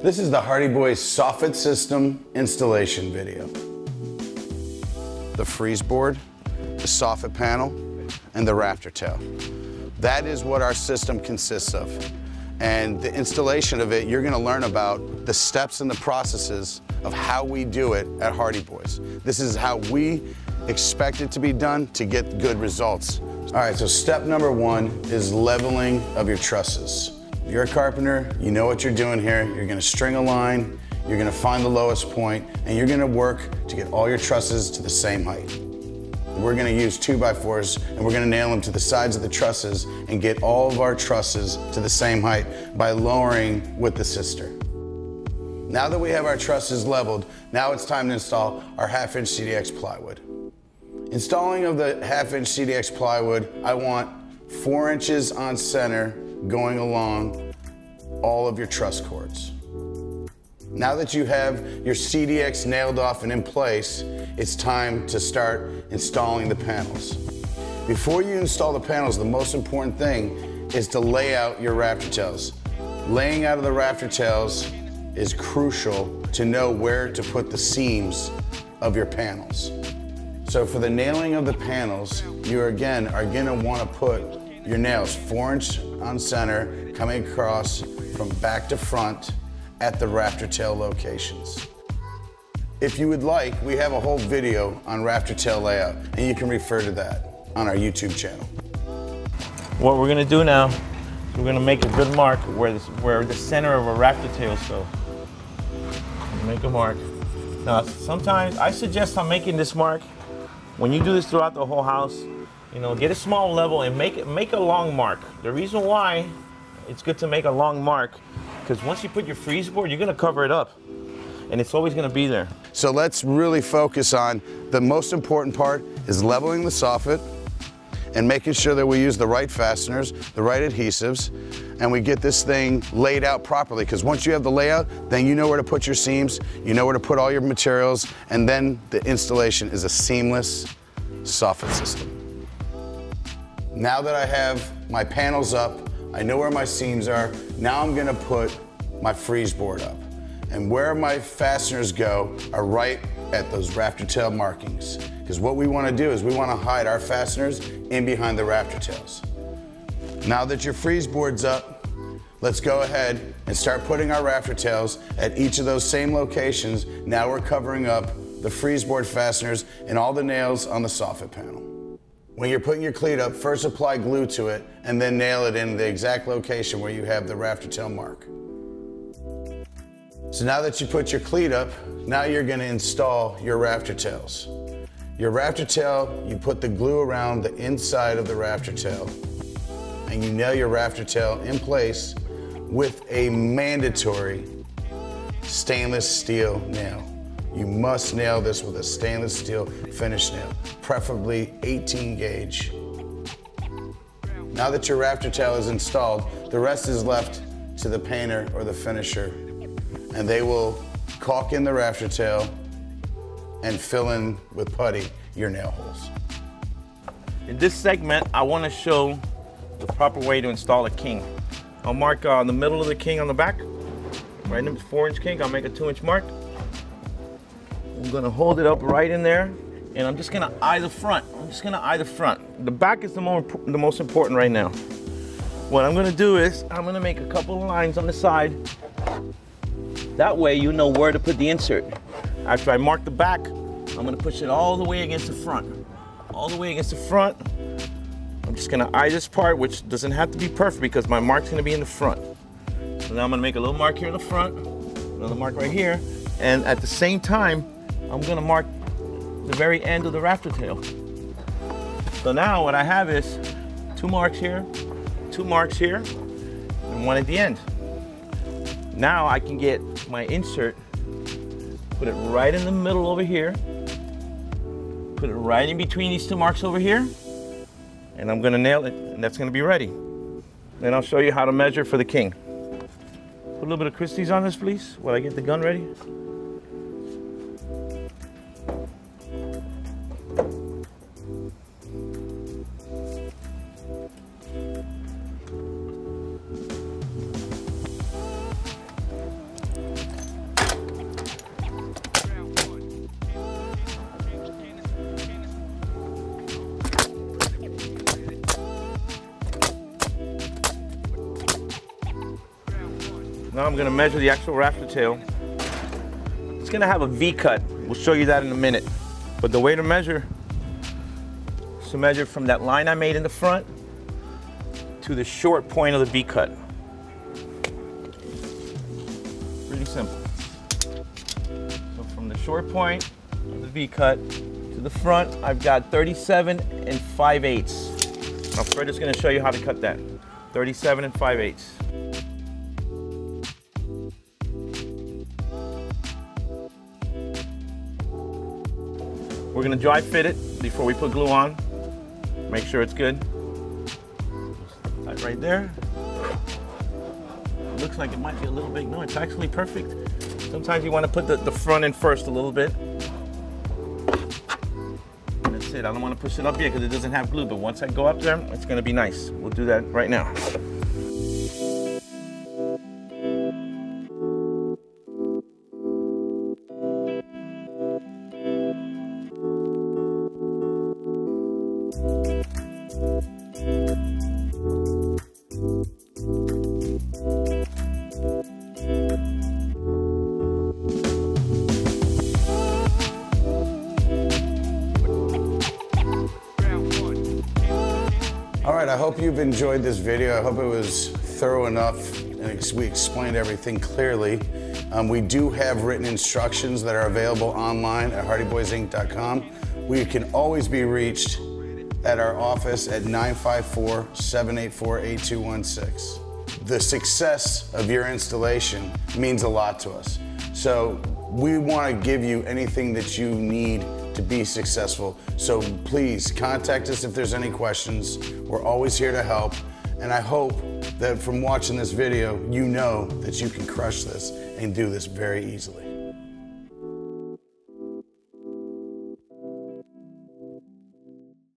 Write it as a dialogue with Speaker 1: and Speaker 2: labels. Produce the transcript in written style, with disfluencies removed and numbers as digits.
Speaker 1: This is the Hardie Boys Soffit System installation video. The freeze board, the soffit panel, and the rafter tail. That is what our system consists of. And the installation of it, you're gonna learn about the steps and the processes of how we do it at Hardie Boys. This is how we expect it to be done to get good results. All right, so step number one is leveling of your trusses. You're a carpenter, you know what you're doing here. You're gonna string a line, you're gonna find the lowest point, and you're gonna work to get all your trusses to the same height. We're gonna use 2x4s and we're gonna nail them to the sides of the trusses and get all of our trusses to the same height by lowering with the sister. Now that we have our trusses leveled, now it's time to install our 1/2-inch CDX plywood. Installing of the 1/2-inch CDX plywood, I want 4 inches on center going along all of your truss cords. Now that you have your CDX nailed off and in place, it's time to start installing the panels. Before you install the panels, the most important thing is to lay out your rafter tails. Laying out of the rafter tails is crucial to know where to put the seams of your panels. So for the nailing of the panels, you again are gonna wanna put your nails 4 inch on center, coming across from back to front at the rafter tail locations. If you would like, we have a whole video on rafter tail layout, and you can refer to that on our YouTube channel.
Speaker 2: What we're gonna do now is we're gonna make a good mark where the center of a rafter tails go. Make a mark. Now, sometimes I suggest I'm making this mark. When you do this throughout the whole house, you know, get a small level and make a long mark. The reason why it's good to make a long mark, because once you put your freeze board, you're gonna cover it up, and it's always gonna be there.
Speaker 1: So let's really focus on the most important part is leveling the soffit and making sure that we use the right fasteners, the right adhesives, and we get this thing laid out properly, because once you have the layout, then you know where to put your seams, you know where to put all your materials, and then the installation is a seamless soffit system. Now that I have my panels up, I know where my seams are, now I'm gonna put my freeze board up. And where my fasteners go are right at those rafter tail markings. Because what we wanna do is we wanna hide our fasteners in behind the rafter tails. Now that your freeze board's up, let's go ahead and start putting our rafter tails at each of those same locations. Now we're covering up the freeze board fasteners and all the nails on the soffit panel. When you're putting your cleat up, first apply glue to it and then nail it in the exact location where you have the rafter tail mark. So now that you put your cleat up, now you're gonna install your rafter tails. Your rafter tail, you put the glue around the inside of the rafter tail and you nail your rafter tail in place with a mandatory stainless steel nail. You must nail this with a stainless steel finish nail, preferably 18 gauge. Now that your rafter tail is installed, the rest is left to the painter or the finisher, and they will caulk in the rafter tail and fill in with putty your nail holes.
Speaker 2: In this segment, I want to show the proper way to install a king. I'll mark the middle of the king on the back, right in the 4-inch king. I'll make a 2-inch mark. I'm gonna hold it up right in there, and I'm just gonna eye the front. The back is the most important right now. What I'm gonna do is I'm gonna make a couple of lines on the side. That way you know where to put the insert. After I mark the back, I'm gonna push it all the way against the front. All the way against the front. I'm just gonna eye this part, which doesn't have to be perfect because my mark's gonna be in the front. So now I'm gonna make a little mark here in the front, another mark right here, and at the same time, I'm gonna mark the very end of the rafter tail. So now what I have is 2 marks here, 2 marks here, and 1 at the end. Now I can get my insert, put it right in the middle over here, put it right in between these 2 marks over here, and I'm gonna nail it, and that's gonna be ready. Then I'll show you how to measure for the king. Put a little bit of Christie's on this, please, while I get the gun ready. Now I'm gonna measure the actual rafter tail. It's gonna have a V cut. We'll show you that in a minute. But the way to measure is to measure from that line I made in the front to the short point of the V cut. Pretty simple. So from the short point of the V cut to the front, I've got 37 5/8. Now Fred is going to show you how to cut that. 37 5/8. We're going to dry fit it before we put glue on. Make sure it's good. That right there. Looks like it might be a little big. No, it's actually perfect. Sometimes you want to put the front in first a little bit. And that's it. I don't want to push it up here because it doesn't have glue, but once I go up there, it's going to be nice. We'll do that right now.
Speaker 1: All right, I hope you've enjoyed this video. I hope it was thorough enough and we explained everything clearly. We do have written instructions that are available online at hardyboysinc.com. We can always be reached at our office at 954-784-8216. The success of your installation means a lot to us. So we want to give you anything that you need to be successful. So please contact us if there's any questions. We're always here to help. And I hope that from watching this video, you know that you can crush this and do this very easily.